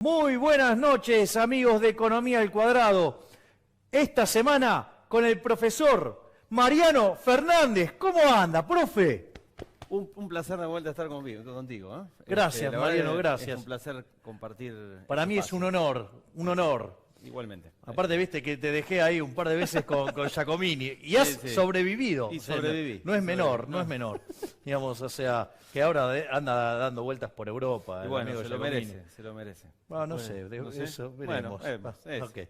Muy buenas noches, amigos de Economía al Cuadrado. Esta semana con el profesor Mariano Fernández. ¿Cómo anda, profe? Un placer de vuelta estar contigo. Gracias, Mariano, gracias. Es un placer compartir. Para mí es un honor, un honor. Igualmente. Aparte, viste que te dejé ahí un par de veces con Giacomini y has sobrevivido. Y sobreviví. No es menor, no es menor. Digamos, o sea, que ahora anda dando vueltas por Europa. Y bueno, se lo merece. Bueno, no sé, eso veremos. Bueno, okay.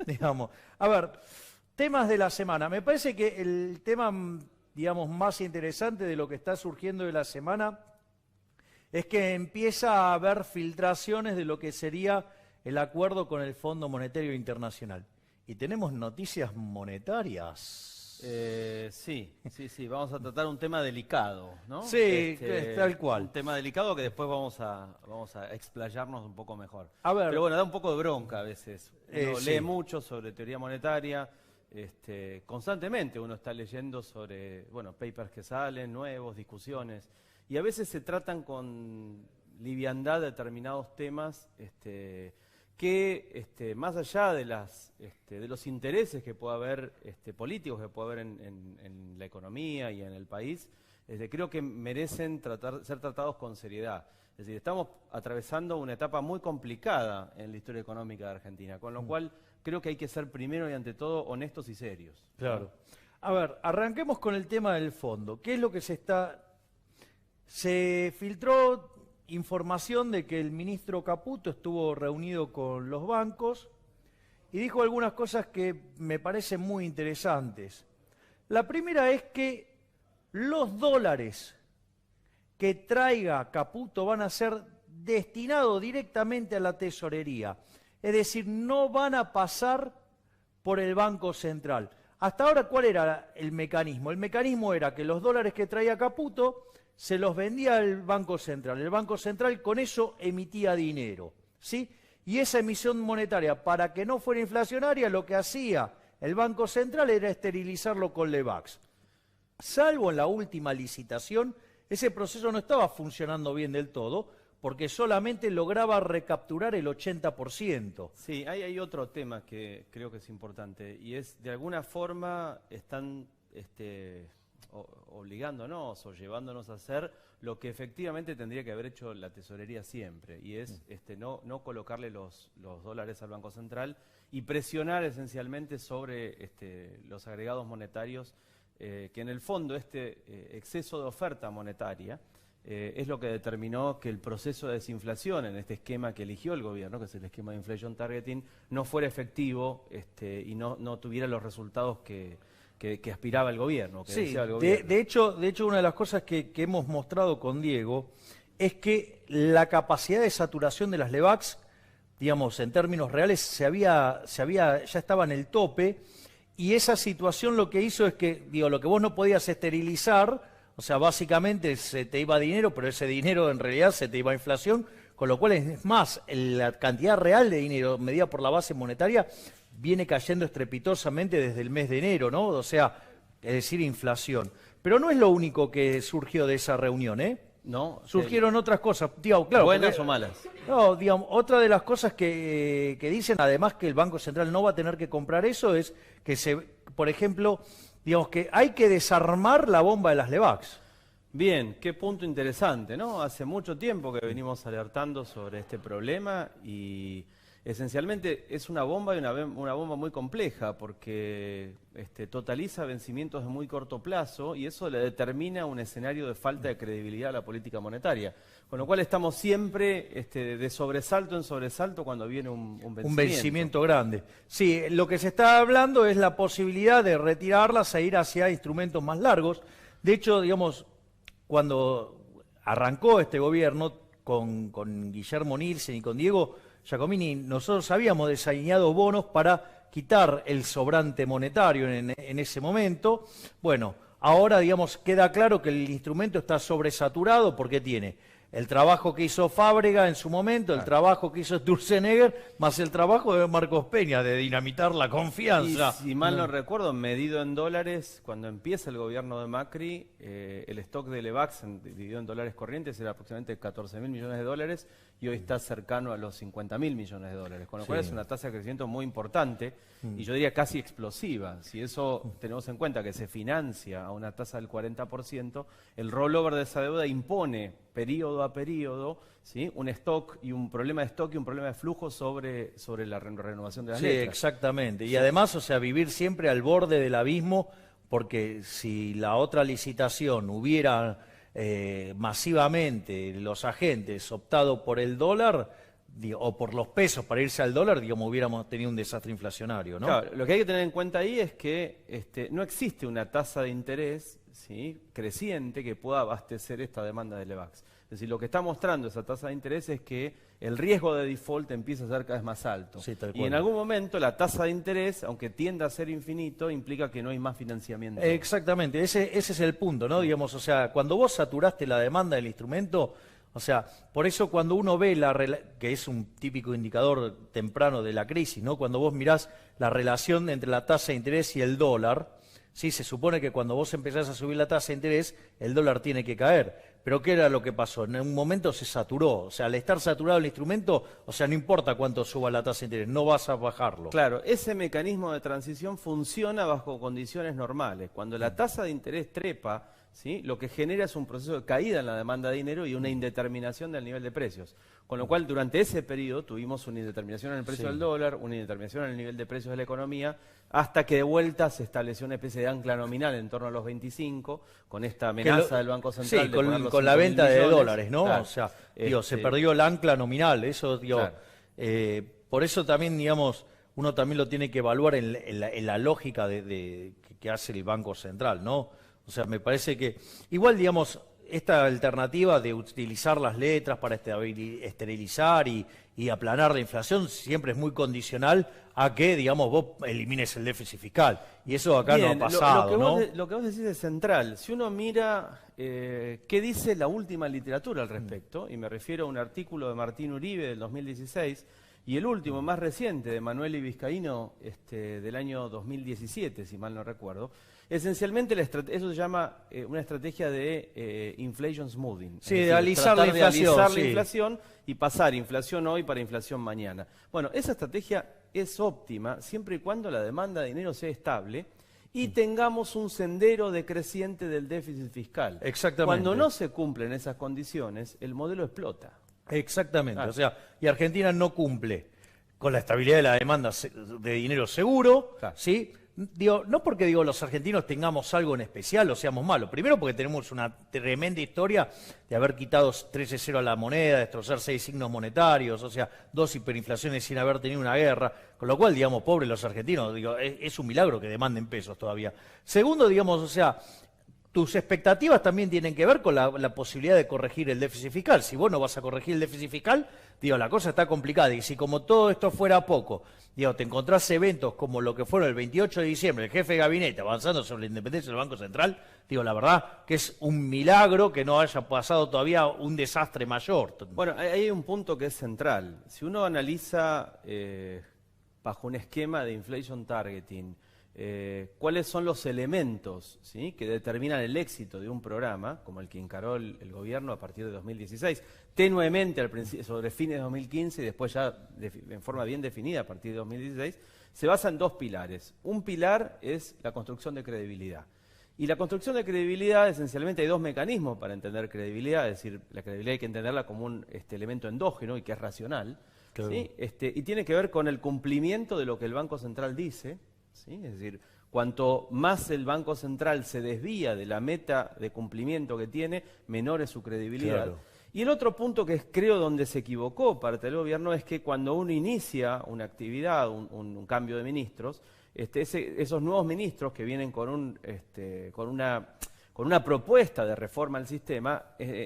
Digamos, a ver, temas de la semana. Me parece que el tema, digamos, más interesante de lo que está surgiendo de la semana es que empieza a haber filtraciones de lo que sería el acuerdo con el Fondo Monetario Internacional. Y tenemos noticias monetarias. Sí. Vamos a tratar un tema delicado, ¿no? Sí, tal cual. Un tema delicado que después vamos a explayarnos un poco mejor. A ver, pero bueno, da un poco de bronca a veces. Uno sí. lee mucho sobre teoría monetaria. Constantemente uno está leyendo sobre, papers que salen, nuevos, discusiones. Y a veces se tratan con liviandad determinados temas que más allá de los intereses que pueda haber políticos que pueda haber en la economía y en el país, creo que merecen ser tratados con seriedad. Es decir, estamos atravesando una etapa muy complicada en la historia económica de Argentina, con lo cual creo que hay que ser primero y ante todo honestos y serios. Claro. A ver, arranquemos con el tema del fondo. ¿Qué es lo que se filtró información de que el ministro Caputo estuvo reunido con los bancos y dijo algunas cosas que me parecen muy interesantes. La primera es que los dólares que traiga Caputo van a ser destinados directamente a la tesorería. Es decir, no van a pasar por el Banco Central. Hasta ahora, ¿cuál era el mecanismo? El mecanismo era que los dólares que traía Caputo se los vendía al Banco Central. El Banco Central con eso emitía dinero, ¿sí? Y esa emisión monetaria, para que no fuera inflacionaria, lo que hacía el Banco Central era esterilizarlo con Lebacs. Salvo en la última licitación, ese proceso no estaba funcionando bien del todo, porque solamente lograba recapturar el 80%. Sí, hay otro tema que creo que es importante, y es, de alguna forma, están obligándonos o llevándonos a hacer lo que efectivamente tendría que haber hecho la tesorería siempre, y es no colocarle los dólares al Banco Central y presionar esencialmente sobre los agregados monetarios, que en el fondo exceso de oferta monetaria es lo que determinó que el proceso de desinflación en este esquema que eligió el gobierno, que es el esquema de inflation targeting, no fuera efectivo y no tuviera los resultados que aspiraba el gobierno, que deseaba el gobierno. De hecho, una de las cosas que hemos mostrado con Diego es que la capacidad de saturación de las Lebacs, digamos, en términos reales, ya estaba en el tope, y esa situación lo que hizo es que, lo que vos no podías esterilizar, o sea, básicamente se te iba dinero, pero ese dinero en realidad se te iba a inflación, con lo cual es más, la cantidad real de dinero medida por la base monetaria viene cayendo estrepitosamente desde el mes de enero, ¿no? O sea, es decir, inflación. Pero no es lo único que surgió de esa reunión, ¿eh? No. Surgieron otras cosas, digamos, claro. ¿Buenas o malas? No, digamos, otra de las cosas que dicen, además que el Banco Central no va a tener que comprar eso, es que por ejemplo, digamos que hay que desarmar la bomba de las Lebacs. Bien, qué punto interesante, ¿no? Hace mucho tiempo que venimos alertando sobre este problema y esencialmente es una bomba y una bomba muy compleja porque totaliza vencimientos de muy corto plazo y eso le determina un escenario de falta de credibilidad a la política monetaria. Con lo cual estamos siempre de sobresalto en sobresalto cuando viene un vencimiento. Un vencimiento grande. Sí, lo que se está hablando es la posibilidad de retirarlas e ir hacia instrumentos más largos. De hecho, digamos, cuando arrancó este gobierno con Guillermo Nielsen y con Diego Giacomini, nosotros habíamos diseñado bonos para quitar el sobrante monetario en ese momento. Bueno, ahora, digamos, queda claro que el instrumento está sobresaturado porque tiene el trabajo que hizo Fábrega en su momento, el trabajo que hizo Sturzenegger, más el trabajo de Marcos Peña de dinamitar la confianza. Y si mal no recuerdo, medido en dólares, cuando empieza el gobierno de Macri, el stock de Lebacs dividido en dólares corrientes era aproximadamente 14.000 millones de dólares y hoy está cercano a los 50.000 millones de dólares, con lo cual es una tasa de crecimiento muy importante y yo diría casi explosiva. Si eso tenemos en cuenta que se financia a una tasa del 40%, el rollover de esa deuda impone periodo a periodo, ¿sí?, un stock y un problema de stock y un problema de flujo sobre la renovación de las letras. Exactamente. Y además, o sea, vivir siempre al borde del abismo, porque si la otra licitación hubiera masivamente los agentes optado por el dólar o por los pesos para irse al dólar, digamos, hubiéramos tenido un desastre inflacionario, ¿no? Claro, lo que hay que tener en cuenta ahí es que no existe una tasa de interés, ¿sí?, creciente que pueda abastecer esta demanda del LEVAX. Es decir, lo que está mostrando esa tasa de interés es que el riesgo de default empieza a ser cada vez más alto. Sí, tal y cual. en algún momento la tasa de interés, aunque tienda a ser infinito, implica que no hay más financiamiento. Exactamente, ese es el punto, ¿no? Digamos, o sea, cuando vos saturaste la demanda del instrumento, o sea, por eso cuando uno ve que es un típico indicador temprano de la crisis, ¿no? Cuando vos mirás la relación entre la tasa de interés y el dólar, sí, se supone que cuando vos empezás a subir la tasa de interés, el dólar tiene que caer. Pero ¿qué era lo que pasó? En un momento se saturó. O sea, al estar saturado el instrumento, o sea, no importa cuánto suba la tasa de interés, no vas a bajarlo. Claro, ese mecanismo de transición funciona bajo condiciones normales. Cuando la tasa de interés trepa, ¿sí?, lo que genera es un proceso de caída en la demanda de dinero y una indeterminación del nivel de precios. Con lo cual, durante ese periodo tuvimos una indeterminación en el precio del dólar, una indeterminación en el nivel de precios de la economía, hasta que de vuelta se estableció una especie de ancla nominal en torno a los 25, con esta amenaza del Banco Central. Sí, de poner los con la 5.000 venta de millones. dólares, ¿no? Claro. O sea, se perdió el ancla nominal. Eso, Claro. por eso también, digamos, uno también lo tiene que evaluar en la lógica que hace el Banco Central, ¿no? O sea, me parece que, igual, digamos, esta alternativa de utilizar las letras para esterilizar y aplanar la inflación siempre es muy condicional a que, digamos, vos elimines el déficit fiscal. Y eso acá Bien, no ha pasado, ¿no? Lo que vos decís es central. Si uno mira qué dice la última literatura al respecto, y me refiero a un artículo de Martín Uribe del 2016, y el último, más reciente, de Manuel y Vizcaíno, del año 2017, si mal no recuerdo, esencialmente eso se llama una estrategia de inflation smoothing. Sí, es de decir, alisar la tratar de inflación, alisar sí. la inflación y pasar inflación hoy para inflación mañana. Bueno, esa estrategia es óptima siempre y cuando la demanda de dinero sea estable y tengamos un sendero decreciente del déficit fiscal. Exactamente. Cuando no se cumplen esas condiciones, el modelo explota. Exactamente, Ah. o sea, y Argentina no cumple con la estabilidad de la demanda de dinero seguro, Claro. ¿sí? Digo, no porque los argentinos tengamos algo en especial o seamos malos, primero porque tenemos una tremenda historia de haber quitado 13-0 a la moneda, destrozar 6 signos monetarios, o sea, 2 hiperinflaciones sin haber tenido una guerra, con lo cual, digamos, pobres los argentinos, digo, es un milagro que demanden pesos todavía. Segundo, digamos, o sea, tus expectativas también tienen que ver con la posibilidad de corregir el déficit fiscal. Si vos no vas a corregir el déficit fiscal, digo, la cosa está complicada. Y si como todo esto fuera poco, digo, te encontrás eventos como lo que fueron el 28 de diciembre, el jefe de gabinete avanzando sobre la independencia del Banco Central, digo, la verdad que es un milagro que no haya pasado todavía un desastre mayor. Bueno, hay un punto que es central. Si uno analiza bajo un esquema de inflation targeting, cuáles son los elementos, ¿sí?, que determinan el éxito de un programa, como el que encaró el gobierno a partir de 2016, tenuemente al principio, sobre fines de 2015 y después ya en forma bien definida a partir de 2016, se basa en 2 pilares. Un pilar es la construcción de credibilidad. Y la construcción de credibilidad, esencialmente hay 2 mecanismos para entender credibilidad, es decir, la credibilidad hay que entenderla como un elemento endógeno y que es racional, Claro. ¿sí? Y tiene que ver con el cumplimiento de lo que el Banco Central dice, ¿sí? Es decir, cuanto más el Banco Central se desvía de la meta de cumplimiento que tiene, menor es su credibilidad. Claro. Y el otro punto que creo donde se equivocó parte del gobierno es que cuando uno inicia una actividad, un cambio de ministros, esos nuevos ministros que vienen con una propuesta de reforma al sistema,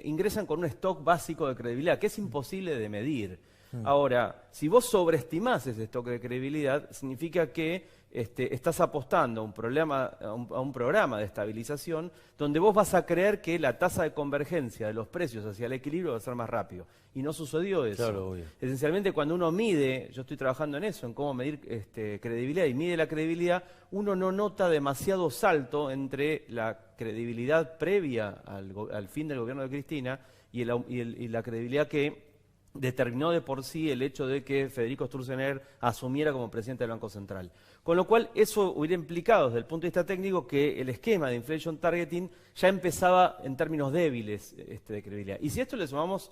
ingresan con un stock básico de credibilidad, que es imposible de medir. Ahora, si vos sobreestimás ese stock de credibilidad, significa que estás apostando a un programa de estabilización donde vos vas a creer que la tasa de convergencia de los precios hacia el equilibrio va a ser más rápido. Y no sucedió eso. Claro, obvio. Esencialmente, cuando uno mide, yo estoy trabajando en eso, en cómo medir credibilidad, y mide la credibilidad, uno no nota demasiado salto entre la credibilidad previa al fin del gobierno de Cristina y la credibilidad que determinó de por sí el hecho de que Federico Sturzenegger asumiera como presidente del Banco Central. Con lo cual, eso hubiera implicado, desde el punto de vista técnico, que el esquema de inflation targeting ya empezaba en términos débiles de credibilidad. Y si a esto le sumamos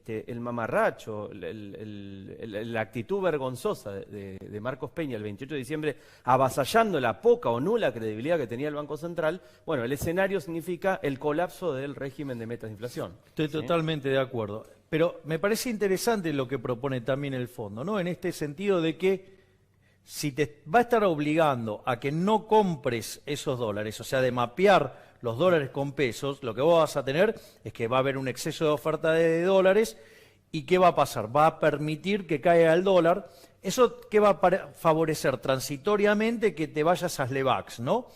el mamarracho, la actitud vergonzosa de Marcos Peña el 28 de diciembre, avasallando la poca o nula credibilidad que tenía el Banco Central, bueno, el escenario significa el colapso del régimen de metas de inflación. Estoy totalmente de acuerdo. Pero me parece interesante lo que propone también el fondo, ¿no? En este sentido de que si te va a estar obligando a que no compres esos dólares, o sea, de mapear los dólares con pesos, lo que vos vas a tener es que va a haber un exceso de oferta de dólares y ¿qué va a pasar? Va a permitir que caiga el dólar. ¿Eso qué va a favorecer? Transitoriamente que te vayas a Levax, ¿no?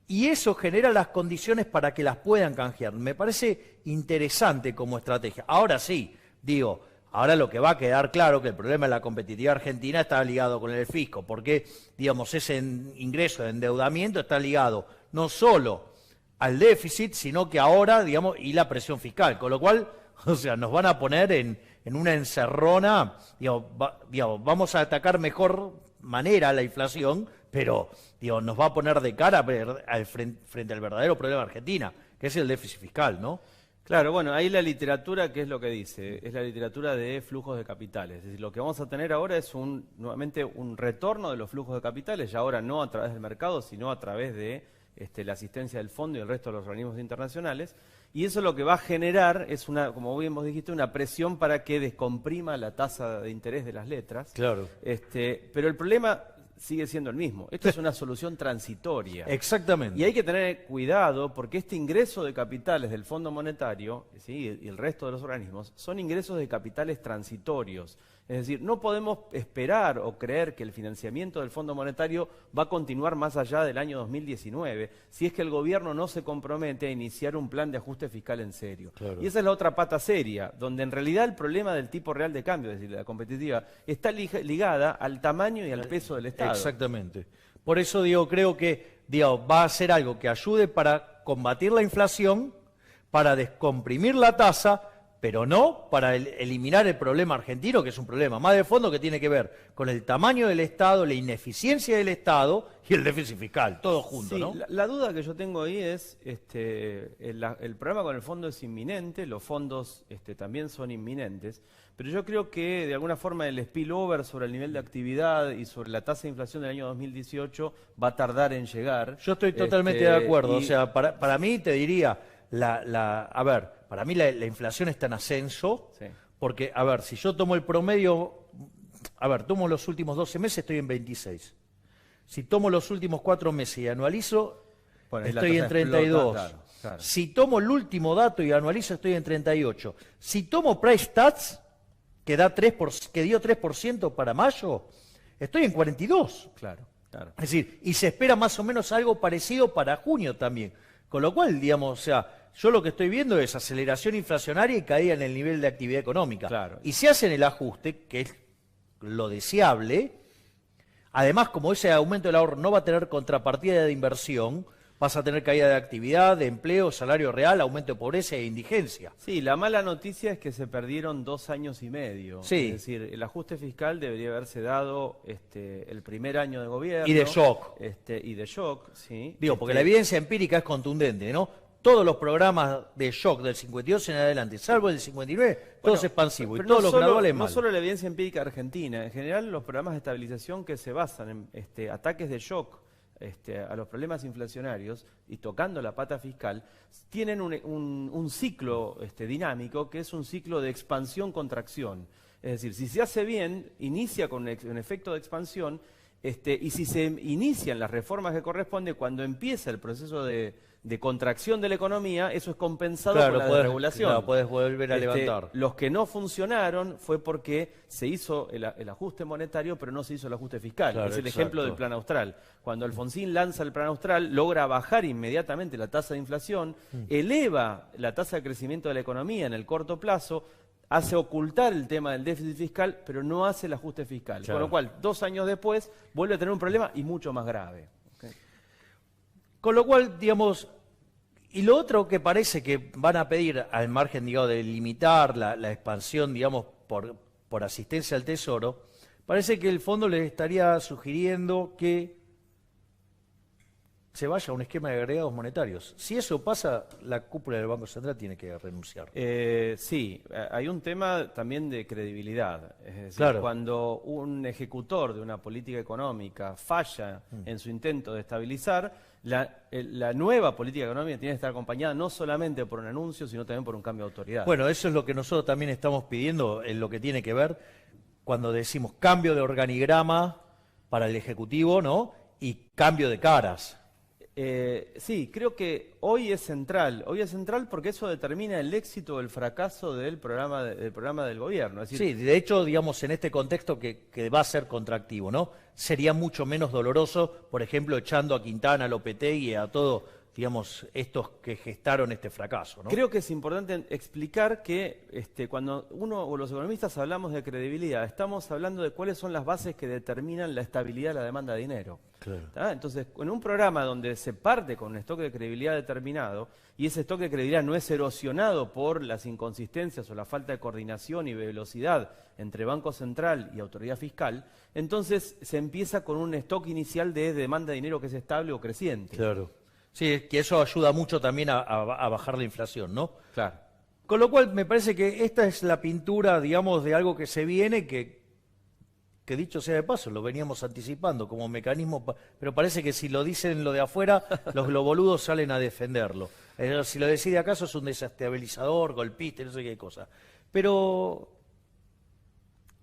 Y eso genera las condiciones para que las puedan canjear. Me parece interesante como estrategia. Ahora sí, digo, ahora lo que va a quedar claro que el problema de la competitividad argentina está ligado con el fisco, porque, digamos, ese ingreso de endeudamiento está ligado no solo al déficit, sino que ahora, digamos, y la presión fiscal, con lo cual, o sea, nos van a poner en una encerrona, digamos, vamos a atacar mejor manera la inflación, pero, digamos, nos va a poner de cara frente al verdadero problema de Argentina, que es el déficit fiscal, ¿no? Claro, bueno, ahí la literatura, ¿qué es lo que dice? Es la literatura de flujos de capitales. Es decir, lo que vamos a tener ahora es nuevamente un retorno de los flujos de capitales, ya ahora no a través del mercado, sino a través de la asistencia del fondo y el resto de los organismos internacionales. Y eso lo que va a generar es como bien vos dijiste, una presión para que descomprima la tasa de interés de las letras. Claro. Pero el problema sigue siendo el mismo. Esto es una solución transitoria. Exactamente. Y hay que tener cuidado porque este ingreso de capitales del Fondo Monetario, ¿sí?, y el resto de los organismos son ingresos de capitales transitorios. Es decir, no podemos esperar o creer que el financiamiento del Fondo Monetario va a continuar más allá del año 2019 si es que el gobierno no se compromete a iniciar un plan de ajuste fiscal en serio. Claro. Y esa es la otra pata seria, donde en realidad el problema del tipo real de cambio, es decir, la competitiva, está ligada al tamaño y al peso del Estado. Exactamente. Por eso creo que va a ser algo que ayude para combatir la inflación, para descomprimir la tasa, pero no para eliminar el problema argentino, que es un problema más de fondo que tiene que ver con el tamaño del Estado, la ineficiencia del Estado y el déficit fiscal, todo junto, sí, ¿no? La duda que yo tengo ahí es, el problema con el fondo es inminente, los fondos también son inminentes, pero yo creo que de alguna forma el spillover sobre el nivel de actividad y sobre la tasa de inflación del año 2018 va a tardar en llegar. Yo estoy totalmente de acuerdo, o sea, para mí te diría, para mí la inflación está en ascenso, sí. Porque, si yo tomo el promedio, tomo los últimos 12 meses, estoy en 26. Si tomo los últimos 4 meses y anualizo, estoy en 32. Claro. Si tomo el último dato y anualizo, estoy en 38. Si tomo Price Stats, que dio 3% para mayo, estoy en 42. Claro. Es decir, y se espera más o menos algo parecido para junio también. Con lo cual, digamos, o sea, yo lo que estoy viendo es aceleración inflacionaria y caída en el nivel de actividad económica. Claro. Y si hacen el ajuste, que es lo deseable, además, como ese aumento del ahorro no va a tener contrapartida de inversión, vas a tener caída de actividad, de empleo, salario real, aumento de pobreza e indigencia. Sí, la mala noticia es que se perdieron 2 años y medio. Sí. Es decir, el ajuste fiscal debería haberse dado el primer año de gobierno. Y de shock. Y de shock, sí. Porque la evidencia empírica es contundente, ¿no? Todos los programas de shock del 52 en adelante, salvo el del 59, todos expansivos y todos los graduales mal. No solo la evidencia empírica argentina, en general los programas de estabilización que se basan en ataques de shock a los problemas inflacionarios y tocando la pata fiscal, tienen un ciclo dinámico que es un ciclo de expansión-contracción. Es decir, si se hace bien, inicia con un efecto de expansión, y si se inician las reformas que corresponde, cuando empieza el proceso de contracción de la economía, eso es compensado por la desregulación. Claro, puedes volver a levantar. Los que no funcionaron fue porque se hizo el ajuste monetario, pero no se hizo el ajuste fiscal. Claro, es el ejemplo del Plan Austral. Cuando Alfonsín lanza el Plan Austral, logra bajar inmediatamente la tasa de inflación, eleva la tasa de crecimiento de la economía en el corto plazo, hace ocultar el tema del déficit fiscal, pero no hace el ajuste fiscal. Claro. Con lo cual, 2 años después, vuelve a tener un problema y mucho más grave. Okay. Con lo cual, digamos, y lo otro que parece que van a pedir al margen, digamos, de limitar la expansión, digamos, por asistencia al Tesoro, parece que el fondo les estaría sugiriendo que se vaya a un esquema de agregados monetarios. Si eso pasa, la cúpula del Banco Central tiene que renunciar. Sí, hay un tema también de credibilidad. Es decir, Claro. cuando un ejecutor de una política económica falla en su intento de estabilizar, la nueva política económica tiene que estar acompañada no solamente por un anuncio, sino también por un cambio de autoridad. Bueno, eso es lo que nosotros también estamos pidiendo en lo que tiene que ver cuando decimos cambio de organigrama para el Ejecutivo, ¿no? Y cambio de caras. Sí, creo que hoy es central porque eso determina el éxito o el fracaso del programa del gobierno. Es decir, Sí, de hecho, digamos, en este contexto que va a ser contractivo, ¿no? Sería mucho menos doloroso, por ejemplo, echando a Quintana, a Lopetegui y a todos, digamos, estos que gestaron este fracaso, ¿no? creo que es importante explicar que cuando uno o los economistas hablamos de credibilidad, estamos hablando de cuáles son las bases que determinan la estabilidad de la demanda de dinero. Claro. ¿Tá? Entonces, en un programa donde se parte con un stock de credibilidad determinado y ese stock de credibilidad no es erosionado por las inconsistencias o la falta de coordinación y velocidad entre Banco Central y Autoridad Fiscal, entonces se empieza con un stock inicial de demanda de dinero que es estable o creciente. Claro. Sí, es que eso ayuda mucho también a bajar la inflación, ¿no? Claro. Con lo cual, me parece que esta es la pintura, digamos, de algo que se viene, que dicho sea de paso, lo veníamos anticipando como mecanismo, pero parece que si lo dicen lo de afuera, los globoludos salen a defenderlo. Si lo decide acaso es un desestabilizador, golpista, no sé qué cosa. Pero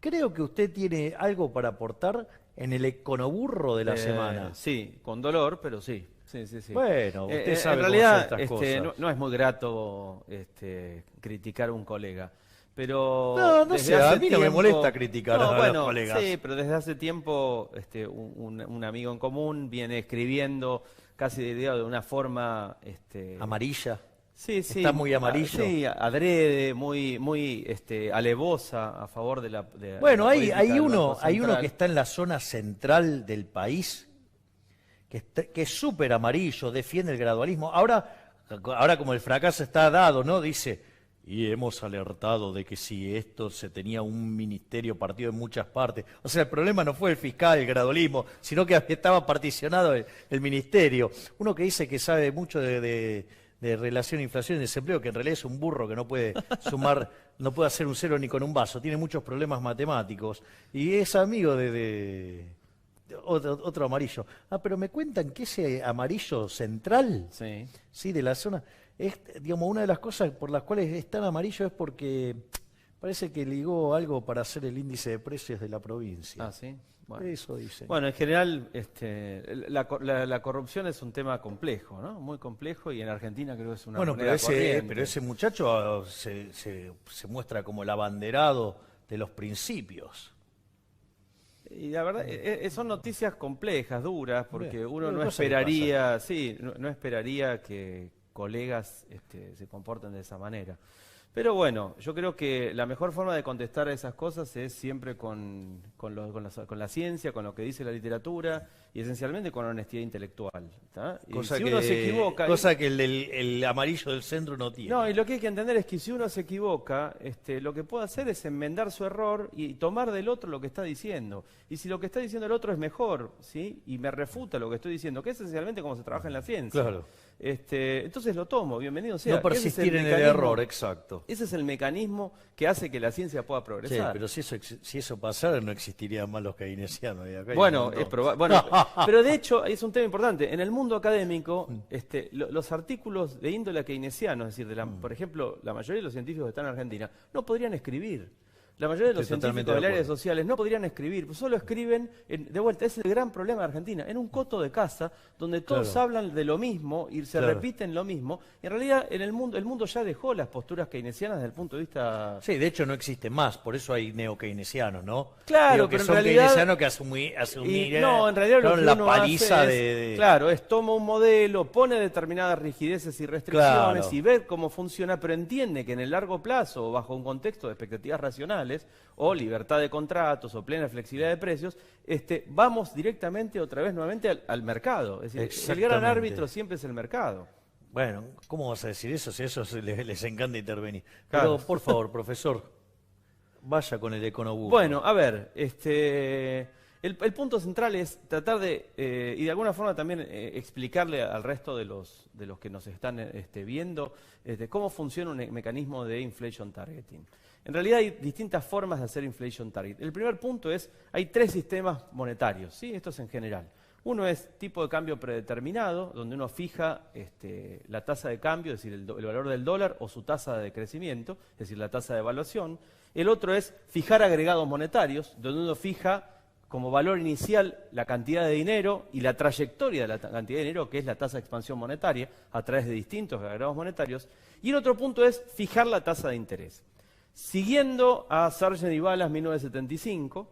creo que usted tiene algo para aportar en el econoburro de la semana. Sí, con dolor, pero sí. Sí. Bueno, usted sabe en cómo realidad, son estas cosas. no es muy grato criticar a un colega. Pero No desde sé, a hace mí no me tiempo- molesta criticar a bueno, los colegas. Sí, pero desde hace tiempo un amigo en común viene escribiendo casi de una forma... Amarilla. Sí, Está muy amarillo. Sí, adrede, muy alevosa a favor de la Bueno, la hay política del uno Banco Central. que está en la zona central del país, que es súper amarillo, defiende el gradualismo. Ahora como el fracaso está dado, ¿no? Dice, y hemos alertado de que si esto se tenía un ministerio partido en muchas partes. O sea, el problema no fue el fiscal, el gradualismo, sino que estaba particionado el ministerio. Uno que dice que sabe mucho de relación inflación y desempleo, que en realidad es un burro que no puede sumar, no puede hacer un cero ni con un vaso, tiene muchos problemas matemáticos y es amigo de otro amarillo. Ah, pero me cuentan que ese amarillo central, Sí. de la zona, es, digamos, una de las cosas por las cuales es tan amarillo es porque parece que ligó algo para hacer el índice de precios de la provincia. Ah, sí. Bueno. Eso dice. Bueno, en general, la corrupción es un tema complejo, ¿no? Muy complejo y en Argentina creo que es una Bueno, moneda corriente. pero ese muchacho se muestra como el abanderado de los principios. Y la verdad, son noticias complejas, duras, porque Bien, uno pero no cosas que esperaría, no esperaría que colegas se comporten de esa manera. Pero bueno, yo creo que la mejor forma de contestar a esas cosas es siempre con la ciencia, con lo que dice la literatura y esencialmente con honestidad intelectual. ¿Tá? Y Cosa si que, uno se equivoca... cosa que el amarillo del centro no tiene. No, y lo que hay que entender es que si uno se equivoca, lo que puede hacer es enmendar su error y tomar del otro lo que está diciendo. Y si lo que está diciendo el otro es mejor, ¿sí? Y me refuta lo que estoy diciendo, que es esencialmente como se trabaja en la ciencia. Claro. Entonces lo tomo, bienvenido sea. No persistir en el mecanismo- error, exacto. Ese es el mecanismo que hace que la ciencia pueda Sí, progresar. pero si eso pasara no existirían más los keynesianos. Y acá hay Bueno, un montón. es probable. Pero de hecho es un tema importante. En el mundo académico, los artículos de índole keynesiano, es decir, por ejemplo, la mayoría de los científicos que están en Argentina, no podrían escribir. La mayoría de los Estoy científicos totalmente de del área de acuerdo. sociales no podrían escribir, solo escriben, de vuelta, ese es el gran problema de Argentina, en un coto de casa donde todos Claro. hablan de lo mismo y se Claro. repiten lo mismo. Y en realidad el mundo ya dejó las posturas keynesianas desde el punto de vista... Sí, de hecho no existe más, por eso hay neokeynesianos, ¿no? Claro, Digo, que pero en son realidad- keynesianos que Y, asumir no, en realidad lo que la uno paliza hace es, claro, es toma un modelo, pone determinadas rigideces y restricciones Claro. y ve cómo funciona, pero entiende que en el largo plazo, o bajo un contexto de expectativas racionales, o libertad de contratos, o plena flexibilidad de precios, vamos directamente, otra vez, nuevamente al mercado. Es decir, el gran Exactamente. árbitro siempre es el mercado. Bueno, ¿cómo vas a decir eso si a eso les encanta intervenir? Claro. Pero, por favor, profesor, vaya con el econoburro. Bueno, a ver, el punto central es tratar de, y de alguna forma también explicarle al resto de los que nos están viendo, cómo funciona un mecanismo de inflation targeting. En realidad hay distintas formas de hacer inflation target. El primer punto es, hay 3 sistemas monetarios, ¿sí? Esto es en general. Uno es tipo de cambio predeterminado, donde uno fija la tasa de cambio, es decir, el valor del dólar o su tasa de crecimiento, es decir, la tasa de evaluación. El otro es fijar agregados monetarios, donde uno fija como valor inicial la cantidad de dinero y la trayectoria de la cantidad de dinero, que es la tasa de expansión monetaria, a través de distintos agregados monetarios. Y el otro punto es fijar la tasa de interés. Siguiendo a Sargent y Balas, 1975,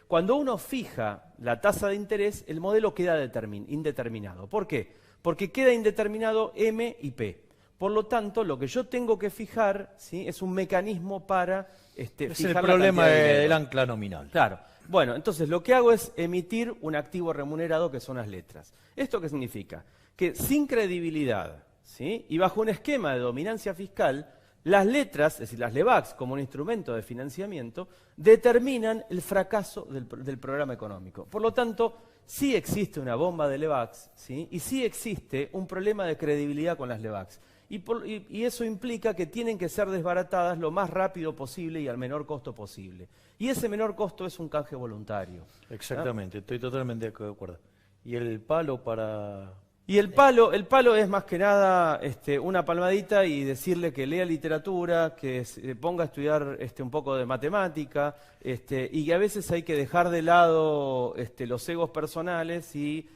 cuando uno fija la tasa de interés, el modelo queda indeterminado. ¿Por qué? Porque queda indeterminado M y P. Por lo tanto, lo que yo tengo que fijar, ¿sí?, es un mecanismo para fijar el problema del ancla nominal. Claro. Bueno, entonces lo que hago es emitir un activo remunerado que son las letras. ¿Esto qué significa? Que sin credibilidad, ¿sí?, y bajo un esquema de dominancia fiscal, las letras, es decir, las LEVACs como un instrumento de financiamiento, determinan el fracaso del programa económico. Por lo tanto, sí existe una bomba de LEVACs, ¿sí?, y sí existe un problema de credibilidad con las LEVACs. Y eso implica que tienen que ser desbaratadas lo más rápido posible y al menor costo posible. Y ese menor costo es un canje voluntario. Exactamente, estoy totalmente de acuerdo. ¿Y el palo para...? Y el palo es más que nada una palmadita y decirle que lea literatura, que se ponga a estudiar un poco de matemática, y que a veces hay que dejar de lado los egos personales y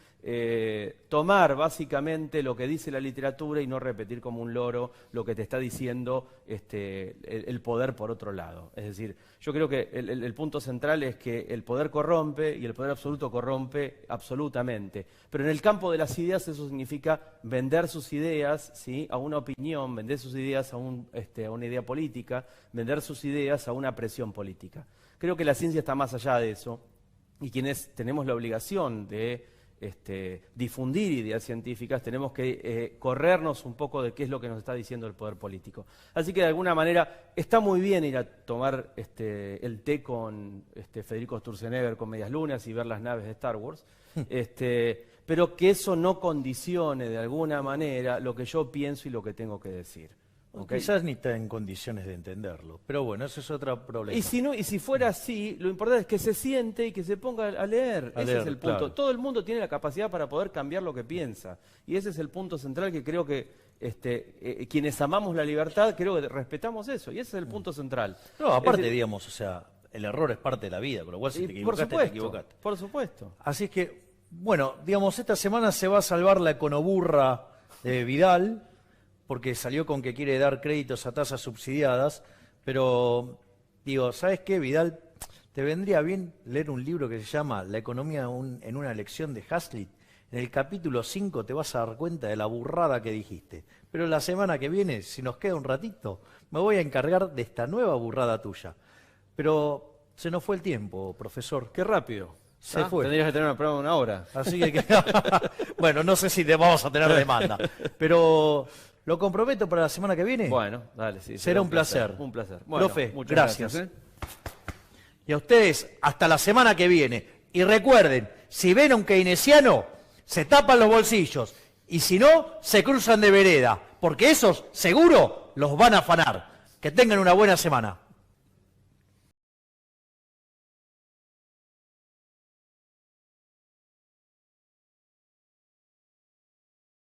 tomar básicamente lo que dice la literatura y no repetir como un loro lo que te está diciendo el poder por otro lado. Es decir, yo creo que el punto central es que el poder corrompe y el poder absoluto corrompe absolutamente. Pero en el campo de las ideas eso significa vender sus ideas, ¿sí?, a una opinión, vender sus ideas a una idea política, vender sus ideas a una presión política. Creo que la ciencia está más allá de eso y quienes tenemos la obligación de difundir ideas científicas, tenemos que corrernos un poco de qué es lo que nos está diciendo el poder político. Así que de alguna manera está muy bien ir a tomar el té con Federico Sturzenegger con medias lunas y ver las naves de Star Wars, pero que eso no condicione de alguna manera lo que yo pienso y lo que tengo que decir. ¿Okay? Quizás ni está en condiciones de entenderlo, pero bueno, eso es otro problema. Y si fuera así, lo importante es que se siente y que se ponga a leer. Ese es el punto. Claro. Todo el mundo tiene la capacidad para poder cambiar lo que piensa. Y ese es el punto central que creo que quienes amamos la libertad, creo que respetamos eso. Y ese es el punto central. No, aparte, digamos, o sea, el error es parte de la vida, con lo cual si te equivocaste, te equivocaste. Por supuesto. Así es que, bueno, digamos, esta semana se va a salvar la econoburra de Vidal, porque salió con que quiere dar créditos a tasas subsidiadas, pero digo, ¿sabes qué, Vidal? Te vendría bien leer un libro que se llama La economía en una lección de Hazlitt. En el capítulo 5 te vas a dar cuenta de la burrada que dijiste. Pero la semana que viene, si nos queda un ratito, me voy a encargar de esta nueva burrada tuya. Pero se nos fue el tiempo, profesor. Qué rápido. Se fue. Tendrías que tener una prueba de 1 hora. Así que bueno, no sé si te vamos a tener demanda, pero... ¿Lo comprometo para la semana que viene? Bueno, dale, sí. Será un placer. Un placer. Bueno, profe, muchas gracias. Y a ustedes, hasta la semana que viene. Y recuerden, si ven a un keynesiano, se tapan los bolsillos. Y si no, se cruzan de vereda. Porque esos, seguro, los van a afanar. Que tengan una buena semana.